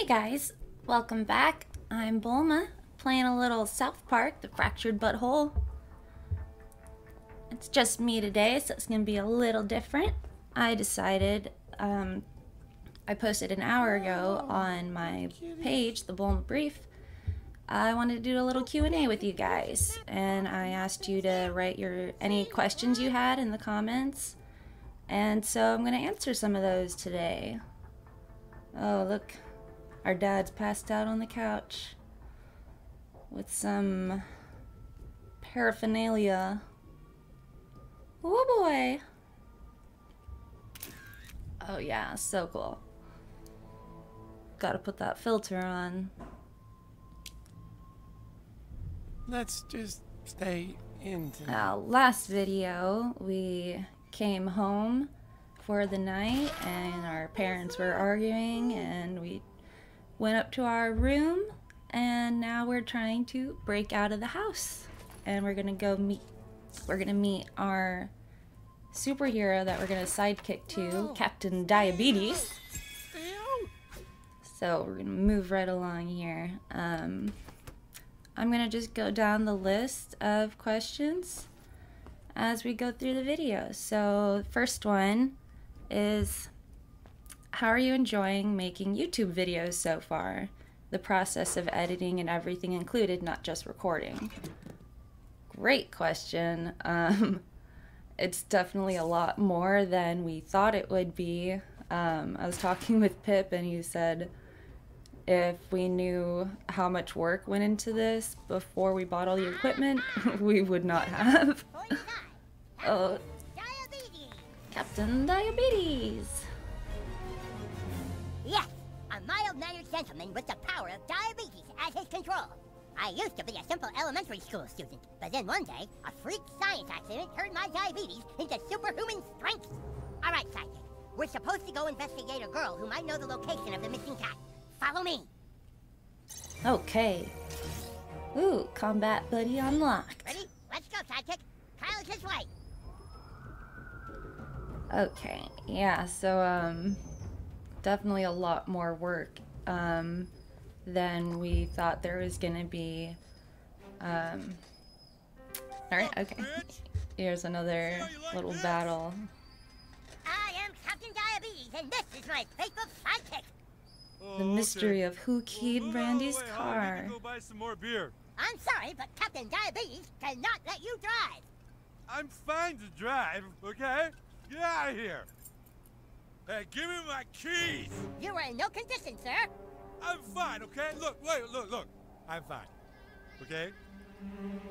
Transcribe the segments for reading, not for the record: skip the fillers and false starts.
Hey guys, welcome back. I'm Bulma, playing a little South Park, The Fractured Butthole. It's just me today, so it's gonna be a little different. I decided, I posted an hour ago on my page, the Bulma Brief. I wanted to do a little Q&A with you guys, and I asked you to write any questions you had in the comments, and so I'm gonna answer some of those today. Oh, look. Our dad's passed out on the couch with some paraphernalia. Oh boy. Oh yeah, so cool. Gotta put that filter on. Let's just stay in tonight. Now, last video, we came home for the night and our parents were arguing and we went up to our room, and now we're trying to break out of the house, and we're gonna meet our superhero that we're gonna sidekick to, Captain Diabetes. So we're gonna move right along here. I'm gonna just go down the list of questions as we go through the video. So the first one is, how are you enjoying making YouTube videos so far? The process of editing and everything included, not just recording. Great question. It's definitely a lot more than we thought it would be. I was talking with Pip and he said if we knew how much work went into this before we bought all the equipment, we would not have. Oh, Captain Diabetes. Yes, a mild-mannered gentleman with the power of diabetes at his control. I used to be a simple elementary school student, but then one day, a freak science accident turned my diabetes into superhuman strength. All right, sidekick, we're supposed to go investigate a girl who might know the location of the missing cat. Follow me. Okay. Ooh, combat buddy unlocked. Ready? Let's go, sidekick. Kyle's his way. Okay, yeah, so, definitely a lot more work than we thought there was gonna be. Alright, okay. Here's another little battle. I am Captain Diabetes, and this is my faithful sidekick. The mystery of who keyed Randy's I car. need to go buy some more beer. I'm sorry, but Captain Diabetes cannot let you drive. I'm fine to drive, okay? Get out of here. Hey, give me my keys. You are in no condition, sir. I'm fine, okay? Look. I'm fine, okay?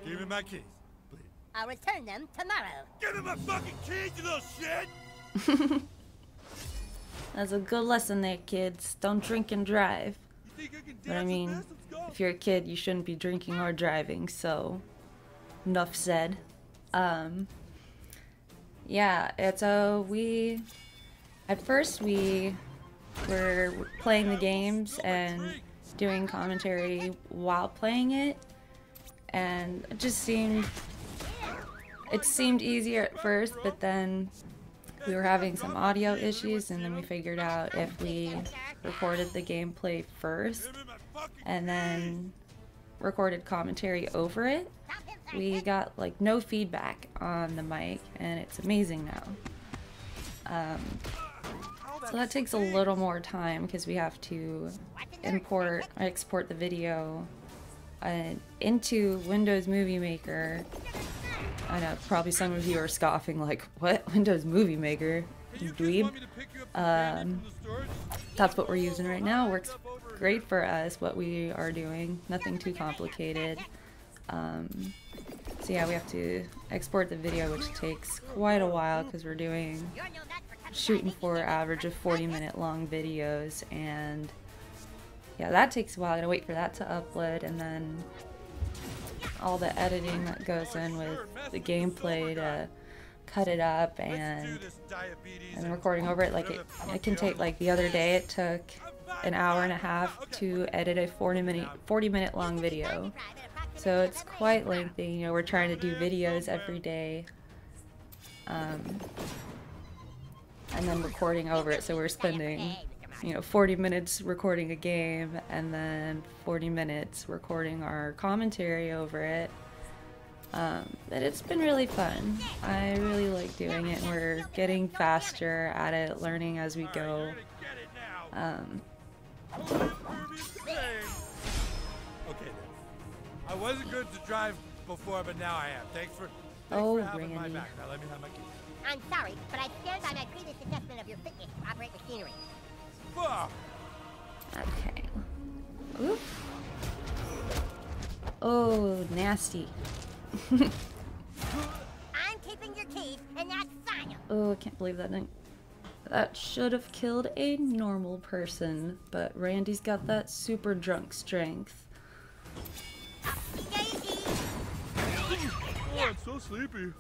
Give me my keys, please. I'll return them tomorrow. Give me my fucking keys, you little shit! That's a good lesson there, kids. Don't drink and drive. You think I can But I dance mean, with this? Let's go. if you're a kid, you shouldn't be drinking or driving, so enough said. Yeah, at first we were playing the games and doing commentary while playing it, and it seemed easier at first, but then we were having some audio issues, and then we figured out if we recorded the gameplay first and then recorded commentary over it, we got like no feedback on the mic, and it's amazing now. So that takes a little more time because we have to export the video into Windows Movie Maker. I know probably some of you are scoffing like, what? Windows Movie Maker? Dweeb? That's what we're using right now. Works great for us, what we are doing. Nothing too complicated. So yeah, we have to export the video, which takes quite a while because we're shooting for an average of 40-minute long videos, and yeah, that takes a while. I gotta wait for that to upload, and then all the editing that goes in with the gameplay to cut it up and recording over it. Like it can take, like the other day it took an hour and a half to edit a 40-minute long video. So it's quite lengthy. You know, we're trying to do videos every day, and then recording over it. So we're spending 40 minutes recording a game and then 40 minutes recording our commentary over it. But it's been really fun. I really like doing it, and we're getting faster at it, learning as we go. Okay then. I wasn't good to drive before, but now I am. Thanks for having my back. Now let me have my keys. I'm sorry, but I stand by my previous assessment of your fitness to operate machinery. Fuck! Okay. Oop. Oh, nasty. I'm keeping your keys, and that's final. Oh, I can't believe that didn't. That should have killed a normal person, but Randy's got that super drunk strength. Oh, I'm so sleepy.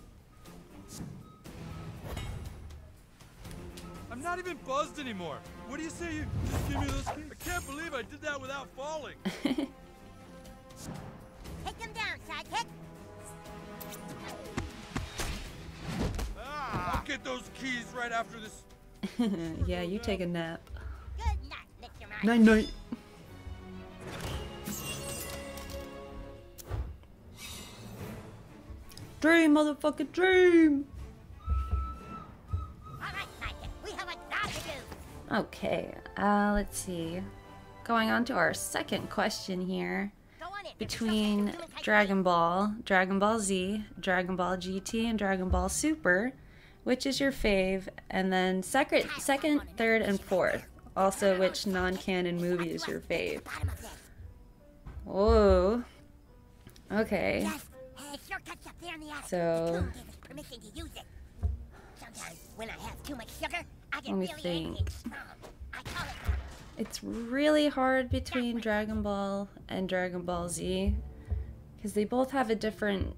I'm not even buzzed anymore. What do you say you just give me those keys? I can't believe I did that without falling. Take them down, sidekick. I'll get those keys right after this. Yeah, you take a nap. Good night, Mr. Mike. Night night. Dream, motherfucking dream. All right, sidekick, we have a job to do. Okay, let's see. Going on to our second question here. Go on in. Between Dragon Ball, Dragon Ball Z, Dragon Ball GT, and Dragon Ball Super, which is your fave? And then second, third, and fourth. Also, which non-canon movie is your fave? Whoa. Okay. Yes, shortcuts up there in the attic. So, Don't give us permission to use it. Sometimes when I have too much sugar, I get let me really think. angry and strong. I call it. It's really hard between Dragon Ball and Dragon Ball Z, because they both have a different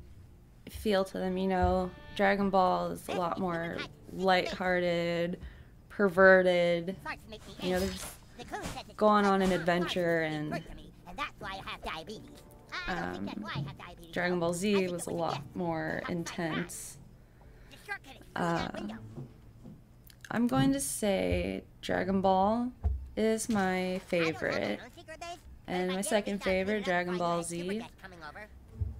feel to them, you know. Dragon Ball is a lot more lighthearted, perverted, Farts make me you know, angry. they're just The crew says it's going on an farts adventure, is and good for me, and that's why I have diabetes. I don't think that's why I have diabetes. Dragon Ball I Z think was a it lot yes. more intense. The shortcut is through that window. I'm going to say Dragon Ball is my I don't have favorite, my own secret base, but and if I my did, second we'd start favorite, cleaning up Dragon before Ball I had super Z, guests coming over.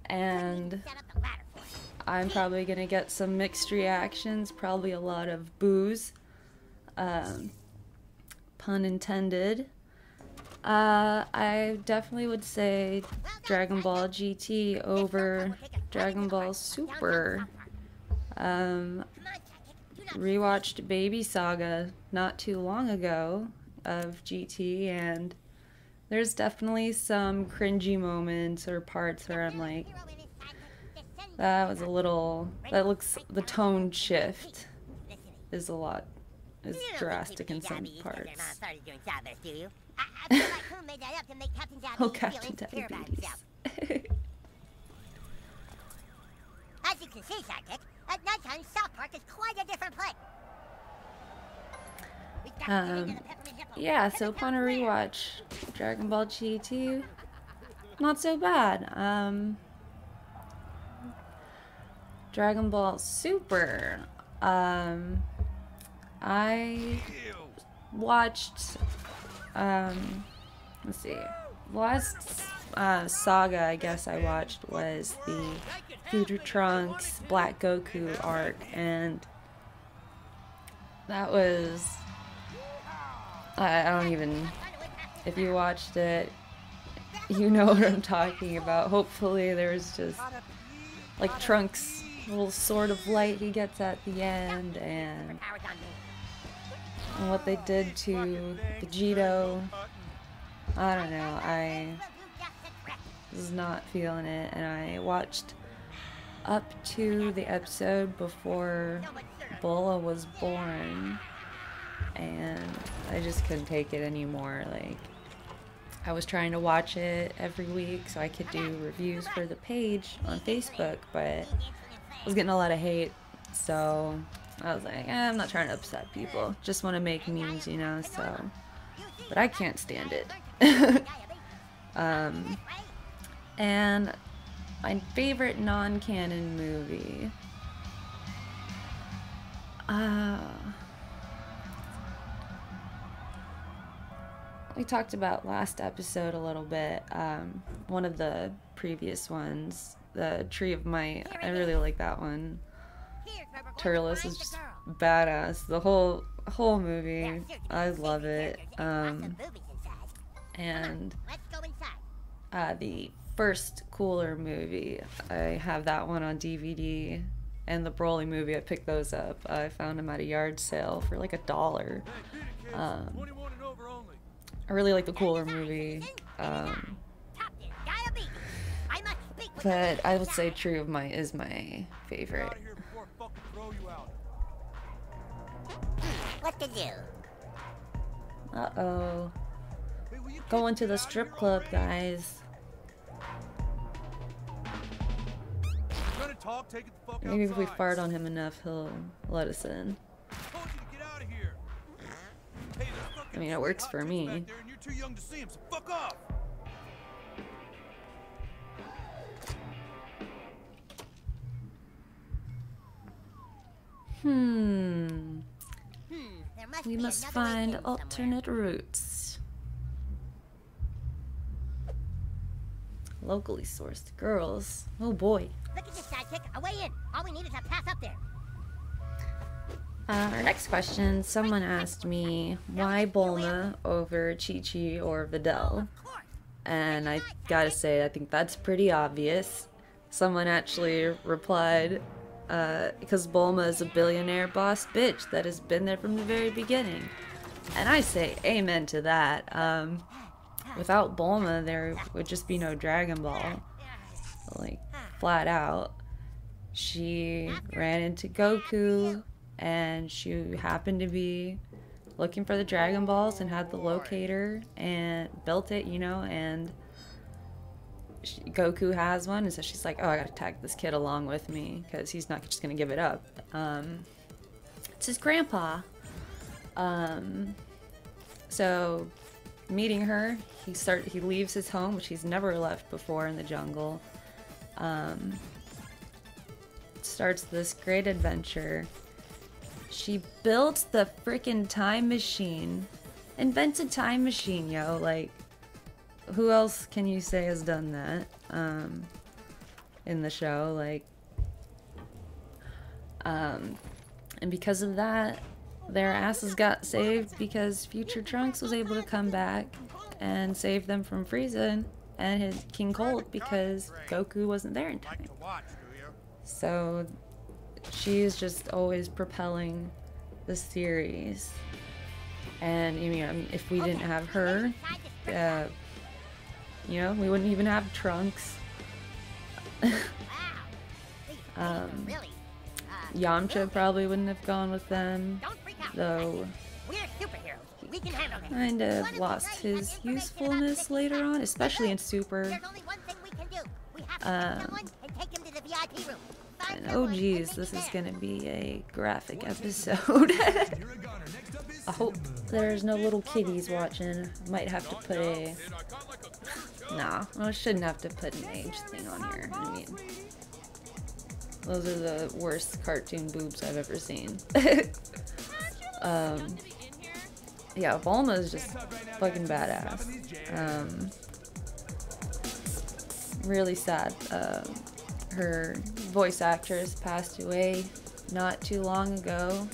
and Set up the ladder for it. I'm probably going to get some mixed reactions, probably a lot of boos, pun intended. I definitely would say Dragon Ball GT over Dragon Ball Super. Rewatched Baby Saga not too long ago of GT, and there's definitely some cringy moments or parts where I'm like, that was a little, the tone shift is drastic in some parts. Oh, Captain Diabetes. As you can see, sidekick, at nighttime, South Park is quite a different place. Yeah, so upon a rewatch, Dragon Ball GT, not so bad. Dragon Ball Super, I watched, let's see, last saga I guess I watched was the Future Trunks Black Goku arc, and that was, I don't even, if you watched it, you know what I'm talking about. Hopefully there's just like Trunks' little sword of light he gets at the end, and what they did to Vegito. I don't know, I was not feeling it, and I watched up to the episode before Bulma was born, and I just couldn't take it anymore. Like, I was trying to watch it every week so I could do reviews for the page on Facebook, but I was getting a lot of hate, so I was like, I'm not trying to upset people, just want to make memes, you know, so, but I can't stand it. And my favorite non-canon movie, we talked about last episode a little bit. One of the previous ones, the Tree of Might. I really like that one. Turles is just badass. The whole movie, I love it. And the first Cooler movie, I have that one on DVD, and the Broly movie, I picked those up. I found them at a yard sale for like $1. I really like the Cooler movie, but I would say Tree of Might is my favorite. What to do? Uh-oh. Going to the strip club, guys. Maybe if we fart on him enough, he'll let us in. I mean, it works for me. We must find alternate routes. Locally sourced girls. Oh boy. Look at this sidekick, a way in. All we need is a path up there. Our next question, someone asked me, why Bulma over Chi-Chi or Videl? And I gotta say, I think that's pretty obvious. Someone actually replied, because Bulma is a billionaire boss bitch that has been there from the very beginning. And I say amen to that. Without Bulma, there would just be no Dragon Ball. Like, flat out. She ran into Goku, and she happened to be looking for the Dragon Balls and had the locator and built it, you know, and Goku has one, and so she's like, oh, I gotta tag this kid along with me because he's not just gonna give it up. It's his grandpa. So meeting her, he leaves his home, which he's never left before in the jungle. Starts this great adventure. She built the freaking time machine. Invents a time machine, yo. Like, who else can you say has done that in the show? Like, and because of that, their asses got saved because future Trunks was able to come back and save them from Frieza and his King Cold because Goku wasn't there in time. So she's just always propelling the series. And you know, if we didn't have her, you know, we wouldn't even have Trunks. Yamcha probably wouldn't have gone with them, though he kind of lost his usefulness later on, especially in Super. And oh geez, this is gonna be a graphic episode. I hope there's no little kiddies watching. Might have to put a... Nah, I shouldn't have to put an age thing on here. I mean, those are the worst cartoon boobs I've ever seen. Yeah, Bulma is just fucking badass. Really sad. Her voice actress passed away not too long ago.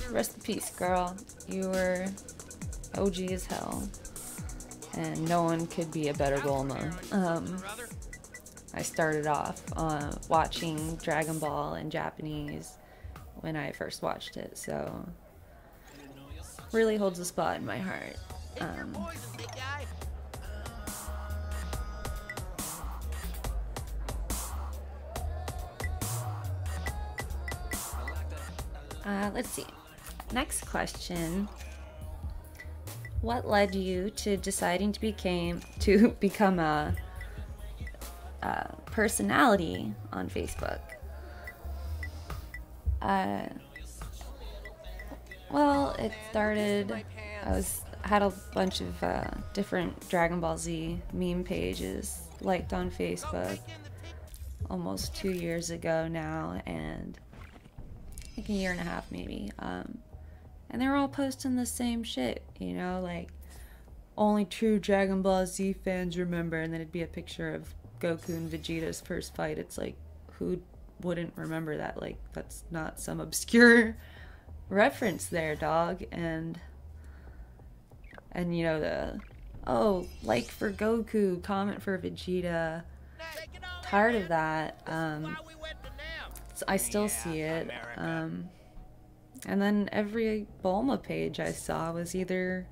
Rest in peace, girl. You were OG as hell. And no one could be a better Bulma. I started off watching Dragon Ball in Japanese when I first watched it, so really holds a spot in my heart. Let's see. Next question. What led you to deciding to become a personality on Facebook? Well, it started, I had a bunch of different Dragon Ball Z meme pages liked on Facebook almost 2 years ago now, and like a year and a half maybe. And they were all posting the same shit, you know, like, only true Dragon Ball Z fans remember, and then it'd be a picture of Goku and Vegeta's first fight. It's like, who wouldn't remember that? Like, that's not some obscure reference there, dog. And you know, the, oh, like for Goku, comment for Vegeta. Tired of that. I still see it. And then every Bulma page I saw was either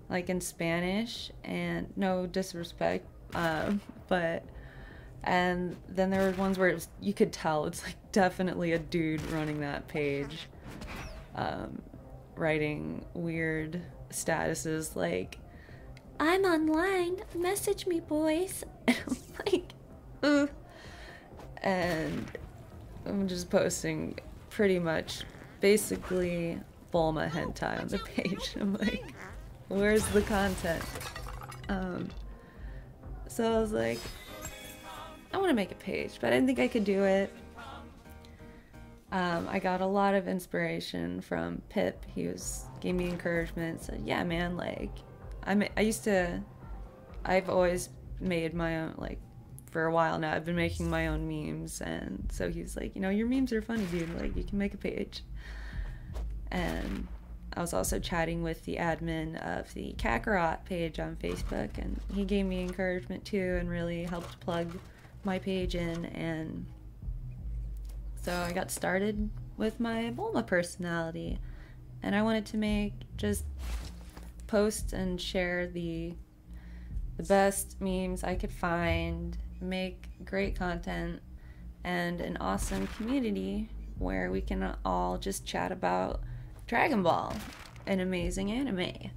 like in Spanish, and no disrespect, but, and then there were ones where it was, you could tell it's like definitely a dude running that page, writing weird statuses like, I'm online, message me, boys. And I'm like, ugh. And I'm just posting pretty much basically Bulma hentai on the page. I'm like, where's the content? So I was like, I want to make a page, but I didn't think I could do it. I got a lot of inspiration from Pip. He gave me encouragement, said, yeah, man, like, I've always made my own, like, for a while now, I've been making my own memes, and so he's like, you know, your memes are funny, dude, like, you can make a page. And I was also chatting with the admin of the Kakarot page on Facebook, and he gave me encouragement too and really helped plug my page in, and so I got started with my Bulma personality, and I wanted to just post and share the best memes I could find, make great content, and an awesome community where we can all just chat about Dragon Ball, an amazing anime.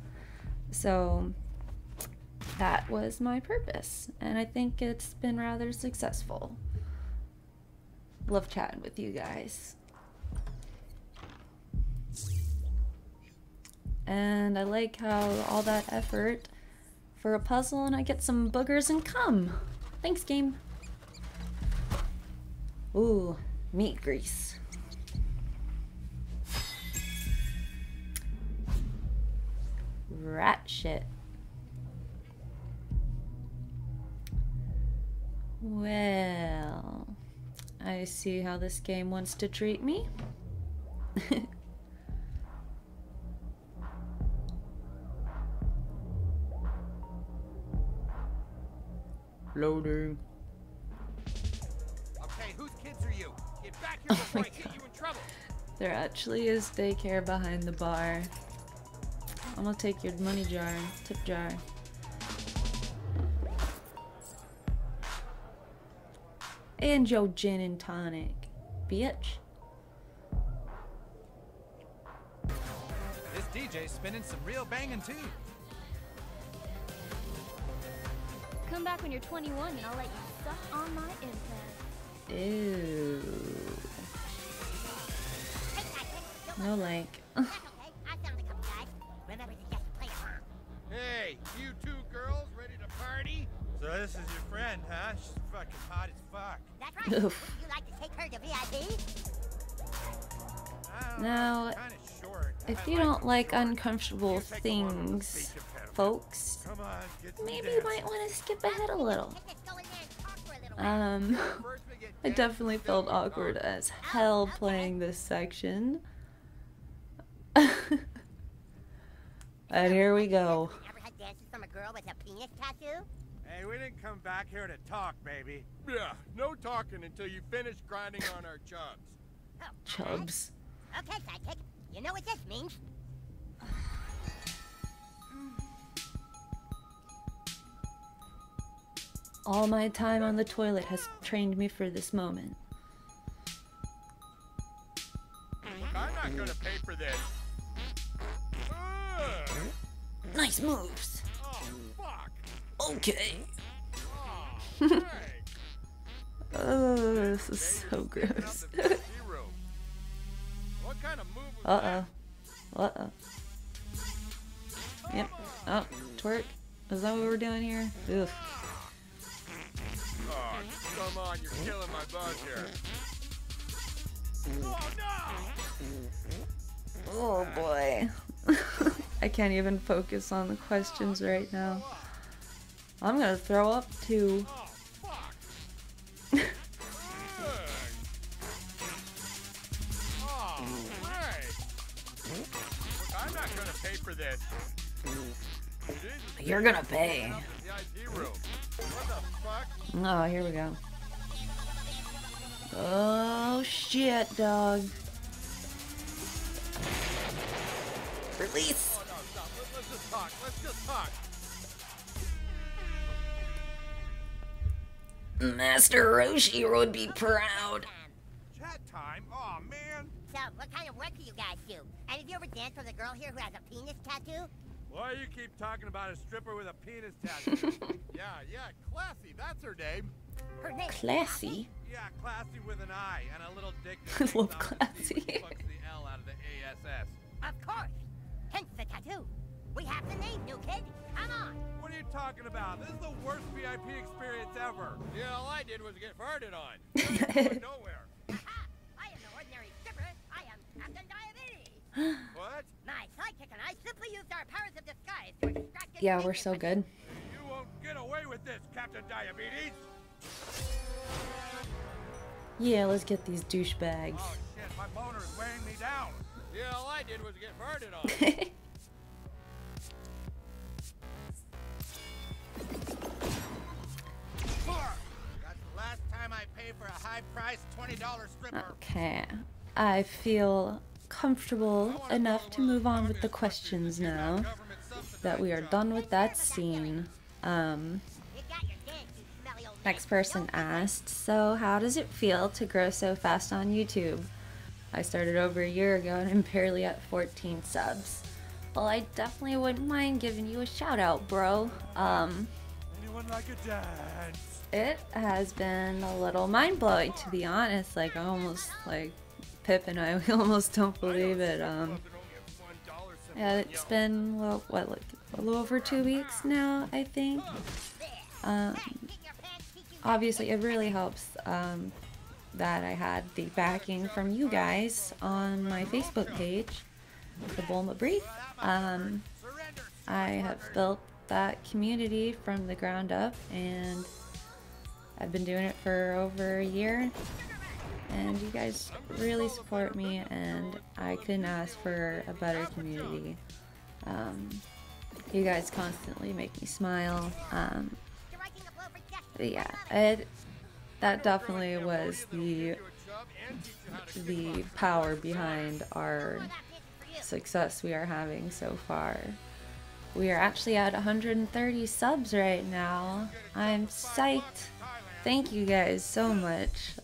So that was my purpose, and I think it's been rather successful. Love chatting with you guys. And I like how all that effort for a puzzle and I get some boogers and cum. Thanks, game. Ooh, meat grease. Rat shit. Well, I see how this game wants to treat me. Loading. Okay, whose kids are you? Get back here before I get you in trouble. There actually is daycare behind the bar. I'm gonna take your money jar, tip jar. And your gin and tonic, bitch. This DJ's spinning some real banging too. Come back when you're 21 and I'll let you suck on my implant. Ew. No like. That's okay. I found a couple guys. Remember to just play along. Hey, you two girls ready to party? So this is your friend, huh? She's fucking hot as fuck. That's right. Oof. Would you like to take her to VIP? I don't Now, know, kinda short. if I you don't like short. uncomfortable You take one of those things, speech impediments. folks, Come on, get some maybe you dancing. might want to skip ahead a little. Let's go in there and talk for a little while. First we get I dancing, definitely then felt we awkward talk. as hell playing this section. And here we go. Ever had dances from a girl with a penis tattoo? Hey, we didn't come back here to talk, baby. Yeah, no talking until you finish grinding on our chubs. Oh, Chubs. okay, sidekick. You know what this means. All my time on the toilet has trained me for this moment. I'm not gonna pay for this. Ugh. Nice moves. Oh, fuck. Okay. Oh, hey. Oh, this is so Taking up gross. the VIP room. What kind of move was Uh-oh. Uh-oh. Yep. Oh, twerk. Is that what we're doing here? Oof. Oh, come on, you're killing my buzz here. Oh, no! Oh boy. I can't even focus on the questions right now. I'm gonna throw up too. Oh, fuck. Oh, right. Look, I'm not gonna pay for this. You're gonna pay. The IP room. What the fuck? Oh, here we go. Oh shit, dog. Release. Oh, no, stop. Let's just talk. Let's just talk. Master Roshi would be proud. Chat time? Oh, man. So, what kind of work do you guys do? And have you ever danced with a girl here who has a penis tattoo? Why do you keep talking about a stripper with a penis tattoo? Yeah, classy. That's her name. Her name is Classy. Yeah, classy with an I and a little dick. I love classy. Fucks the L out of the ASS. Of course. Hence the tattoo. We have the name, new kid. Come on. What are you talking about? This is the worst VIP experience ever. Yeah, all I did was get farted on. Going nowhere. Aha! I am no ordinary stripper. I am Captain Diabetes. What? My sidekick and I simply used our powers of disguise to extract Yeah, we're so good. You won't get away with this, Captain Diabetes. Yeah, let's get these douchebags. Oh shit, my boner is weighing me down. Yeah, all I did was get farted on. That's the last time I pay for a high-priced $20 stripper. Okay, I feel comfortable enough to move on with the questions now that we are done with that scene. You got your dance, you smelly old Next man. person asked, so how does it feel to grow so fast on YouTube? I started over a year ago and I'm barely at 14 subs. Well, I definitely wouldn't mind giving you a shout out, bro. Anyone like a dance? It has been a little mind-blowing, to be honest. Like, I almost, like, Pip and I, we almost don't believe it. Yeah, it's been, well, what, like, a little over 2 weeks now, I think. Obviously, it really helps that I had the backing from you guys on my Facebook page, the Bulma Brief. I have built that community from the ground up, and I've been doing it for over a year, and you guys really support me, and I couldn't ask for a better community. You guys constantly make me smile. But yeah, that definitely was the power behind our success we are having so far. We are actually at 130 subs right now. I'm psyched. Thank you guys so much.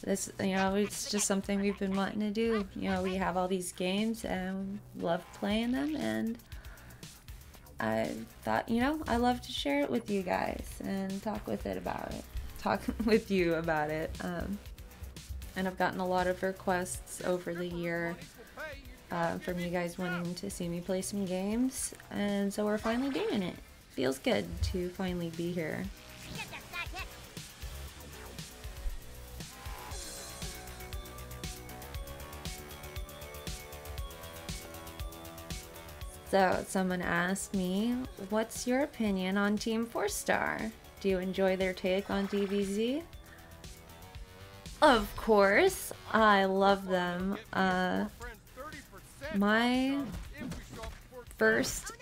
This, you know, it's just something we've been wanting to do. You know, we have all these games and love playing them, and I thought, you know, I love to share it with you guys and talk with you about it. And I've gotten a lot of requests over the year from you guys wanting to see me play some games, and so we're finally doing it. Feels good to finally be here. So, someone asked me, what's your opinion on Team 4-Star? Do you enjoy their take on DBZ? Of course, I love them. My first,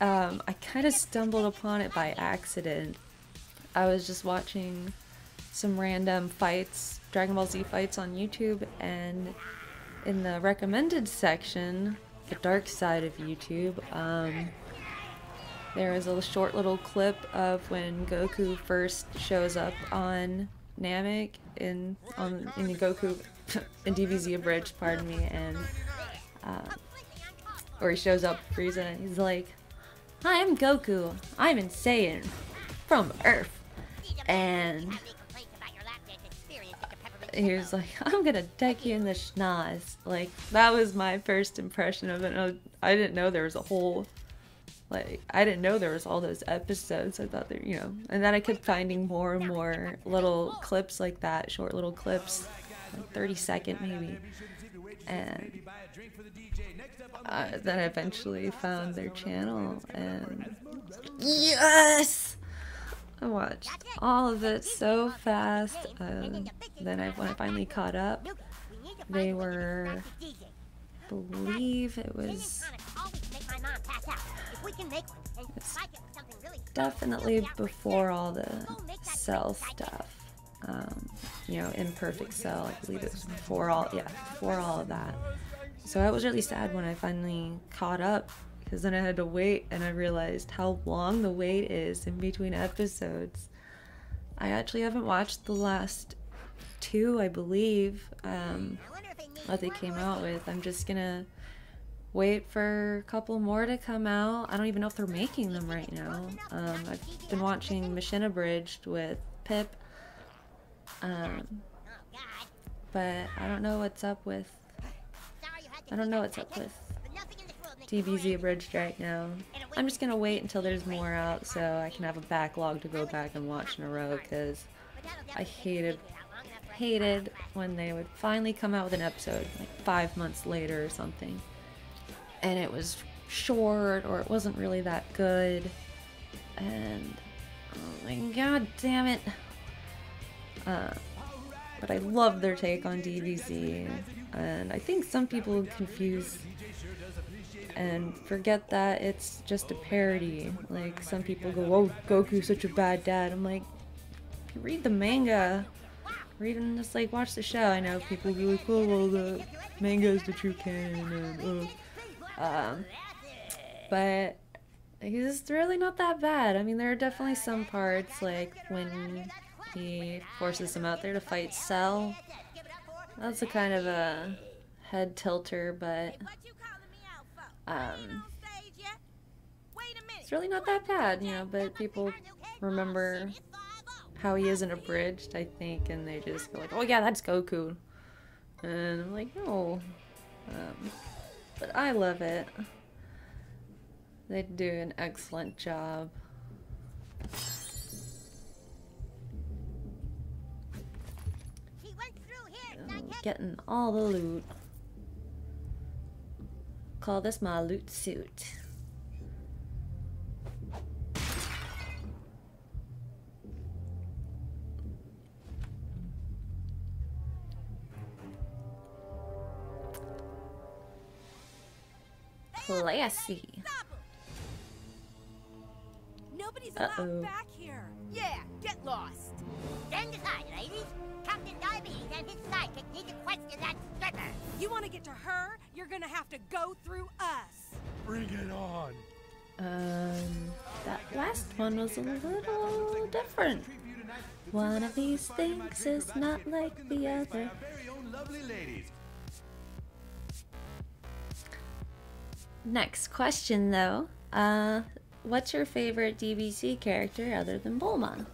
I kind of stumbled upon it by accident. I was just watching some random fights, Dragon Ball Z fights on YouTube, and in the recommended section, the dark side of YouTube, there was a short little clip of when Goku first shows up on Namek in the Goku in DBZ Abridged, pardon me, and or he shows up Frieza and he's like, "Hi, I'm Goku. I'm insane from Earth," and he was like, "I'm gonna deck you in the schnoz." Like, that was my first impression of it. I didn't know there was a whole, like, I didn't know there was all those episodes. I thought and then I kept finding more and more little clips like that, short little clips like 30-second maybe. And then I eventually found their channel, and yes! I watched all of it so fast. Then when I finally caught up, they were, I believe it was definitely before all the Cell stuff. You know, Imperfect Cell, I believe it was before all, yeah, before all of that. So I was really sad when I finally caught up, because then I had to wait, and I realized how long the wait is in between episodes. I actually haven't watched the last 2, I believe, that they came out with. I'm just gonna wait for a couple more to come out. I don't even know if they're making them right now. I've been watching Mission Abridged with Pip, but I don't know what's up with DBZ Abridged right now. I'm just gonna wait until there's more out so I can have a backlog to go back and watch in a row, because I hated when they would finally come out with an episode like 5 months later or something, and it was short or it wasn't really that good, and oh my god damn it. But I love their take on DBZ, and I think some people confuse and forget that it's just a parody. Like, some people go, oh, Goku's such a bad dad. I'm like, read the manga. Read and just like watch the show. I know people be like, oh, well, the manga is the true canon, and but he's really not that bad. I mean, there are definitely some parts, like when he forces him out there to fight Cell. That's a kind of a head tilter, but it's really not that bad, you know, but people remember how he is in Abridged, I think, and they just go like, oh yeah, that's Goku. And I'm like, no. But I love it. They do an excellent job. Getting all the loot. Call this my loot suit. Classy. Nobody's allowed back here. Yeah, get lost. Stand aside, ladies. Captain Diabetes and his sidekick need to question that stripper. You want to get to her? You're gonna have to go through us. Bring it on. That last one was a little different. One of these things is not like the other. Next question, though. What's your favorite DBZ character other than Bulma?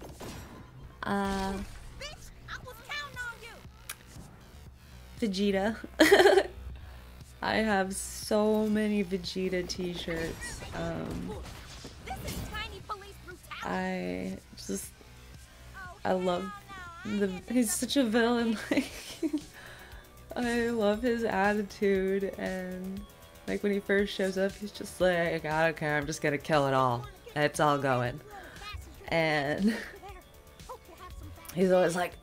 Vegeta. I have so many Vegeta t-shirts. I love he's such a villain. Like, I love his attitude, and like when he first shows up, he's just like, I don't care, I'm just gonna kill it all. It's all going. And he's always like,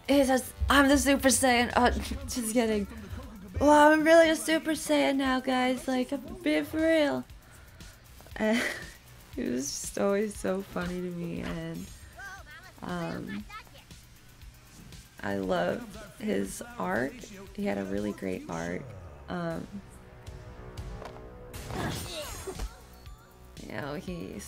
he says, I'm the Super Saiyan. Oh, just kidding. Well, I'm really a Super Saiyan now, guys. Like, I'm being for real. And it was just always so funny to me, and I love his art. He had a really great art. You know, he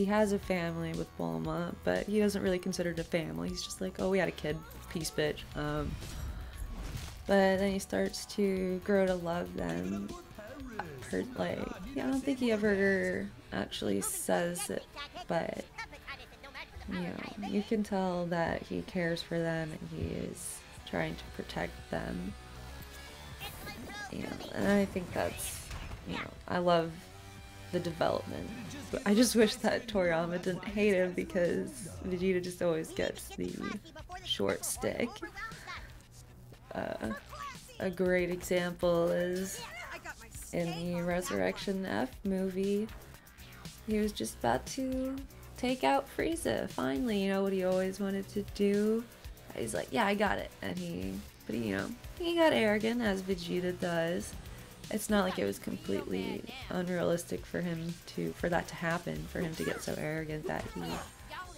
has a family with Bulma, but he doesn't really consider it a family. He's just like, oh, we had a kid, peace, bitch. But then he starts to grow to love them. Like, I don't think he ever actually says it, but you know, you can tell that he cares for them and he is trying to protect them. You know, and I think that's, you know, I love the development. But I just wish that Toriyama didn't hate him, because Vegeta just always gets the short stick. a great example is in the Resurrection F movie. He was just about to take out Frieza. Finally, you know what he always wanted to do. He's like, yeah, I got it. And but you know, he got arrogant, as Vegeta does. It's not like it was completely unrealistic for that to happen, for him to get so arrogant that he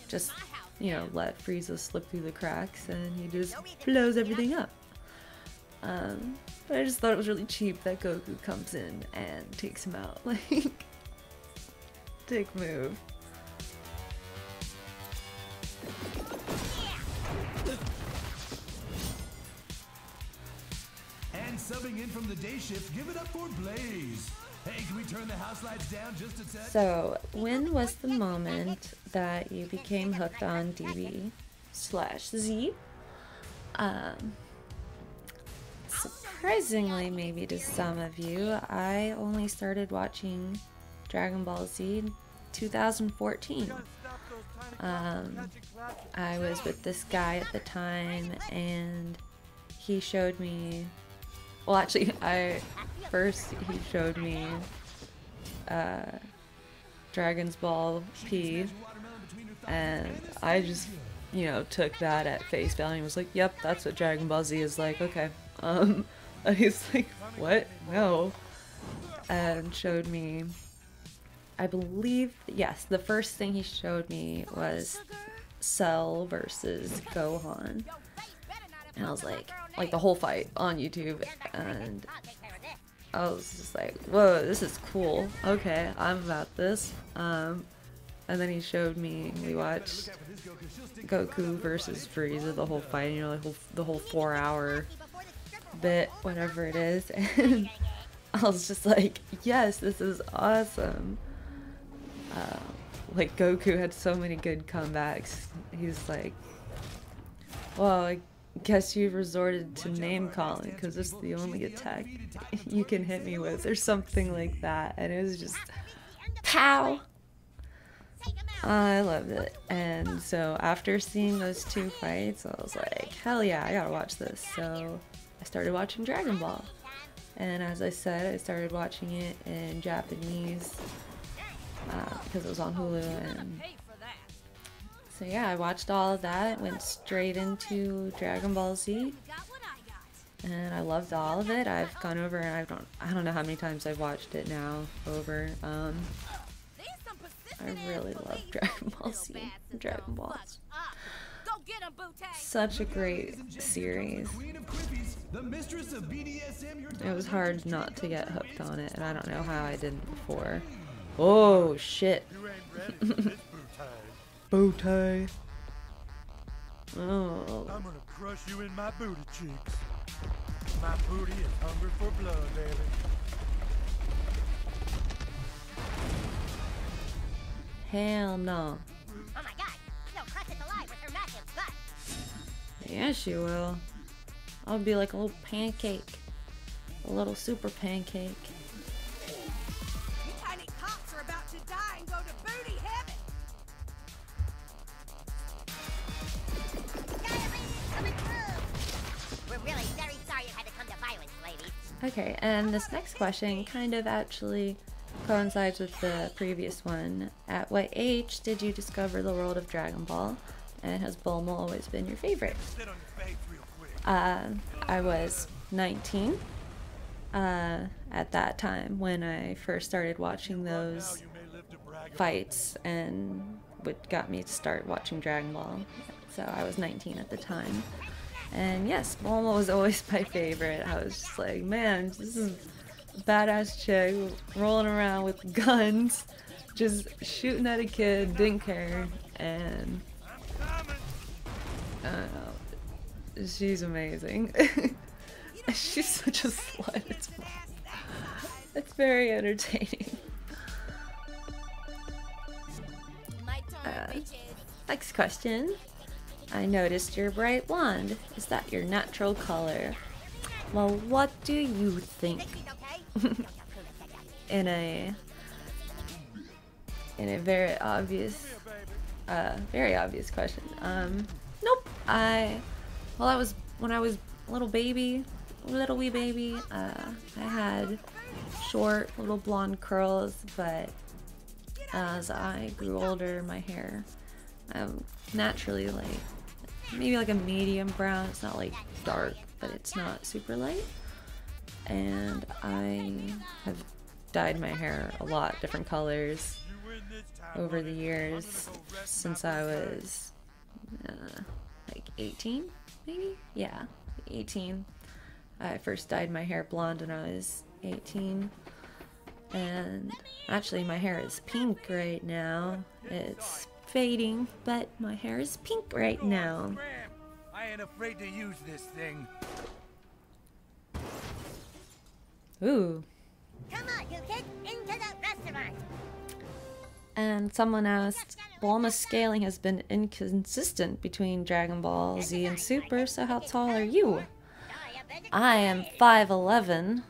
just, you know, let Frieza slip through the cracks and he just blows everything up. But I just thought it was really cheap that Goku comes in and takes him out. Like, dick move. And subbing in from the day shift, give it up for Blaze. Hey, can we turn the house lights down just a touch? So, when was the moment that you became hooked on DB/Z? Surprisingly, maybe to some of you, I only started watching Dragon Ball Z in 2014. I was with this guy at the time, and he showed me, well, actually, he showed me Dragon's Ball P, and I just, you know, took that at face value and was like, yep, that's what Dragon Ball Z is like, okay. And he's like, what? No. And showed me, I believe, yes, the first thing he showed me was Cell versus Gohan. And I was like the whole fight on YouTube, and I was just like, whoa, this is cool. Okay, I'm about this. And then he showed me, we watched Goku versus Frieza, the whole fight, you know, the whole 4-hour bit, whatever it is, and I was just like, yes, this is awesome. Like, Goku had so many good comebacks. He's like, well, I guess you resorted to name calling because it's the only attack you can hit me with, or something like that, and it was just pow. I loved it. And so after seeing those two fights, I was like, hell yeah, I gotta watch this. So I started watching Dragon Ball, and as I said, I started watching it in Japanese because it was on Hulu. And so yeah, I watched all of that, went straight into Dragon Ball Z, and I loved all of it. I've gone over, and I don't know how many times I've watched it now over. I really love Dragon Ball Z and Dragon Balls. Such a great series. It was hard not to get hooked on it, and I don't know how I didn't before. Oh shit. Booty. Oh. I'm gonna crush you in my booty cheeks. My booty is hungry for blood, baby. Hell no. Oh my god, she'll crush us alive with her massive butt. Yeah, she will. I'll be like a little pancake. A little super pancake. You tiny cops are about to die and go to booty heaven. We're really very sorry it had to come to violence, ladies. Okay, and this next question kind of actually coincides with the previous one. At what age did you discover the world of Dragon Ball? And has Bulma always been your favorite? I was 19 at that time when I first started watching those fights, and what got me to start watching Dragon Ball. So I was 19 at the time. And yes, Bulma was always my favorite. I was just like, man, this is a badass chick rolling around with guns, just shooting at a kid, didn't care, and I don't know, she's amazing. She's such a slut. It's very entertaining. Next question. I noticed you're bright blonde. Is that your natural color? Well, what do you think? in a very obvious question. Nope. When I was little baby, little wee baby, I had short little blonde curls, but as I grew older, my hair, naturally like, maybe like a medium brown. It's not like dark, but it's not super light. And I have dyed my hair a lot, different colors over the years since I was like 18, maybe? Yeah, 18. I first dyed my hair blonde when I was 18. And actually my hair is pink right now. It's fading, but my hair is pink right now. I ain't afraid to use this thing. Ooh. Come on, you kids, into the restaurant. And someone asked, Bulma's scaling has been inconsistent between Dragon Ball Z and Super, so how tall are you? I am 5'11".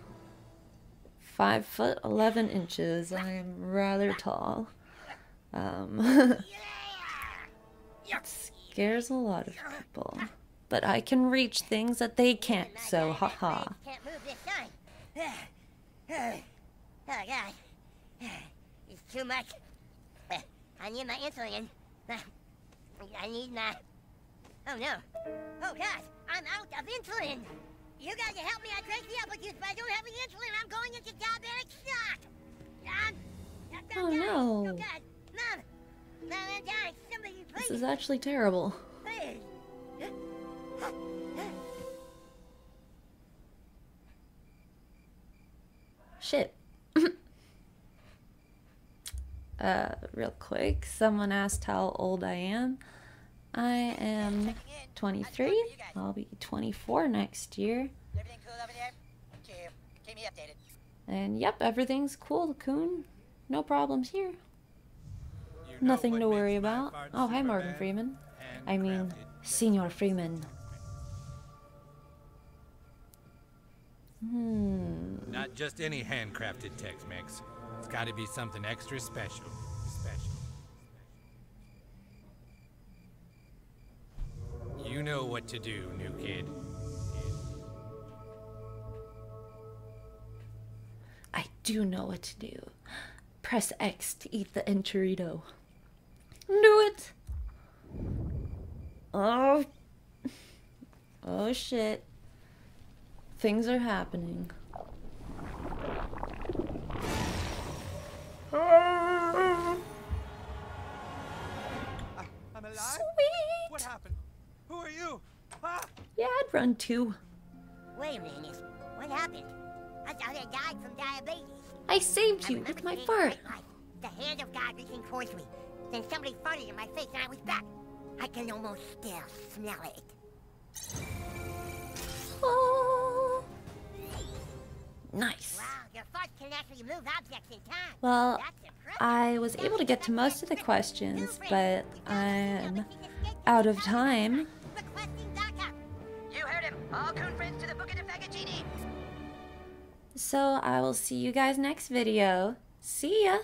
5 foot 11 inches. I am rather tall. Scares a lot of people. But I can reach things that they can't, so haha. Can't move this sign. Oh God, it's too much. I need my insulin. I need my. Oh no. Oh God, I'm out of insulin. You guys can help me. I drank the apple juice, but I don't have any insulin. I'm going into diabetic shock. I'm Oh dying. no. Oh God, Mom, I'm dying. Somebody please. This is actually terrible. Please. Shit. Real quick, someone asked how old I am. I am 23. I'll be 24 next year. Everything cool over there? Keep me updated. And yep, everything's cool, Coon. No problems here. Nothing to worry about. Oh, hi, Morgan Freeman. I mean, Senor Freeman. Not just any handcrafted Tex-Mex. It's got to be something extra special. You know what to do, new kid. I do know what to do. Press X to eat the enchilito. Do it! Oh. Oh shit. Things are happening. I'm alive? Sweet! What happened? Who are you? Ah! Yeah, I'd run too. Wait a minute. What happened? I thought I died from diabetes. I saved you with my fart. The hand of God reaching towards me. Then somebody farted in my face and I was back. I can almost still smell it. Oh. Nice. Wow, your fart can actually move objects in time. Well, That's impressive. I was able to get to most of the questions, but I'm out of time. Requesting backup. You heard him. All coon friends to the Book of the Faggottini. So I will see you guys next video. See ya!